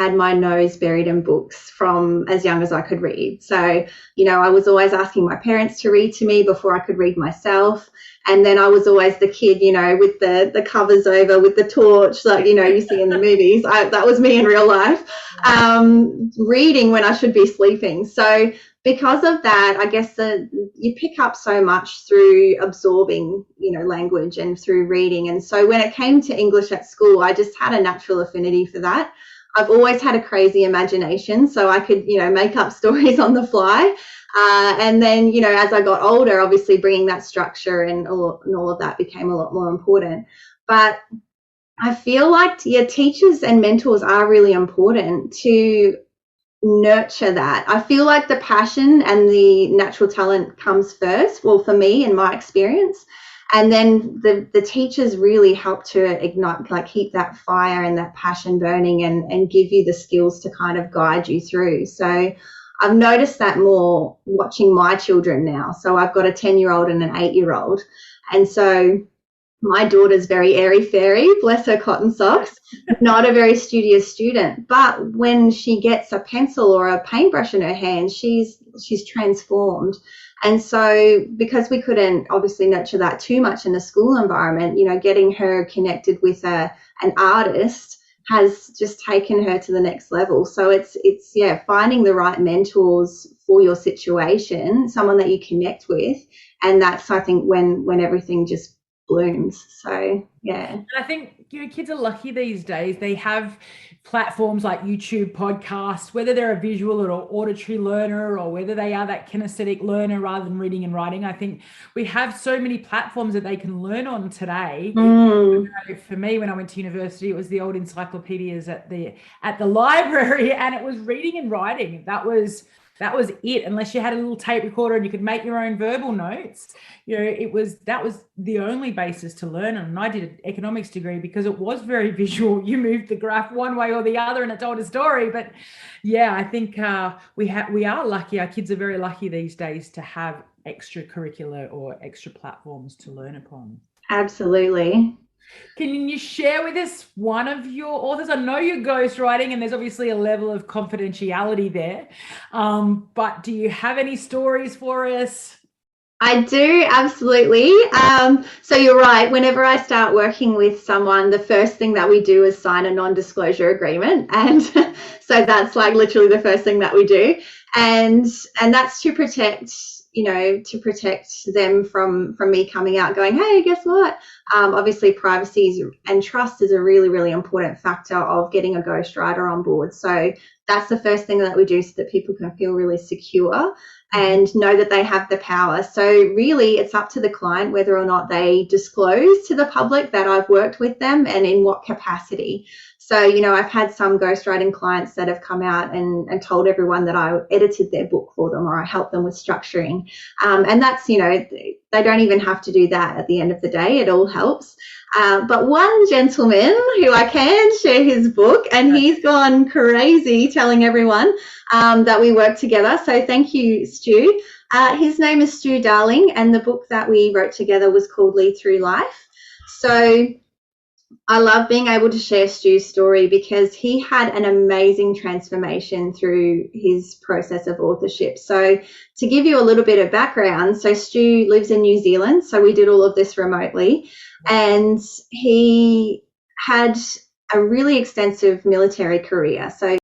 had my nose buried in books from as young as I could read. So, you know, I was always asking my parents to read to me before I could read myself. And then I was always the kid, you know, with the covers over with the torch, like, you know, you see in the movies. That was me in real life, reading when I should be sleeping. So because of that, I guess you pick up so much through absorbing, you know, language and through reading. And so when it came to English at school, I just had a natural affinity for that. I've always had a crazy imagination, so I could, you know, make up stories on the fly. And then, you know, as I got older, obviously bringing that structure and all of that became a lot more important. But I feel like, yeah, teachers and mentors are really important to nurture that. I feel like the passion and the natural talent comes first, well, for me, in my experience. And then the teachers really help to ignite, like keep that fire and that passion burning and give you the skills to kind of guide you through. So I've noticed that more watching my children now. So I've got a 10-year-old and an 8-year-old. And so my daughter's very airy-fairy, bless her cotton socks, not a very studious student. But when she gets a pencil or a paintbrush in her hand, she's transformed. And so because we couldn't obviously nurture that too much in a school environment, you know, getting her connected with an artist has just taken her to the next level. So it's finding the right mentors for your situation, someone that you connect with, and that's, I think, when everything just blooms. So yeah. And I think, you know, kids are lucky these days. They have platforms like YouTube, podcasts, whether they're a visual or auditory learner or whether they are that kinesthetic learner rather than reading and writing. I think we have so many platforms that they can learn on today. For me, when I went to university, it was the old encyclopedias at the library, and it was reading and writing. That was it, unless you had a little tape recorder and you could make your own verbal notes. You know, that was the only basis to learn. And I did an economics degree because it was very visual. You moved the graph one way or the other and it told a story. But yeah, I think we are lucky. Our kids are very lucky these days to have extracurricular or extra platforms to learn upon. Absolutely. Can you share with us one of your authors? I know you're ghostwriting and there's obviously a level of confidentiality there, but do you have any stories for us? I do, absolutely. So you're right. Whenever I start working with someone, the first thing that we do is sign a non-disclosure agreement. And so that's like literally the first thing that we do. And that's to protect them from me coming out going, hey, guess what? Obviously privacy and trust is a really, really important factor of getting a ghostwriter on board. So that's the first thing that we do so that people can feel really secure and know that they have the power. So really it's up to the client whether or not they disclose to the public that I've worked with them and in what capacity. So, you know, I've had some ghostwriting clients that have come out and told everyone that I edited their book for them or I helped them with structuring. And that's, you know, they don't even have to do that at the end of the day. It all helps. But one gentleman who I can share his book, and he's gone crazy telling everyone that we work together. So thank you, Stu. His name is Stu Darling, and the book that we wrote together was called Lead Through Life. So I love being able to share Stu's story because he had an amazing transformation through his process of authorship. So to give you a little bit of background, so Stu lives in New Zealand, so we did all of this remotely, and he had a really extensive military career. So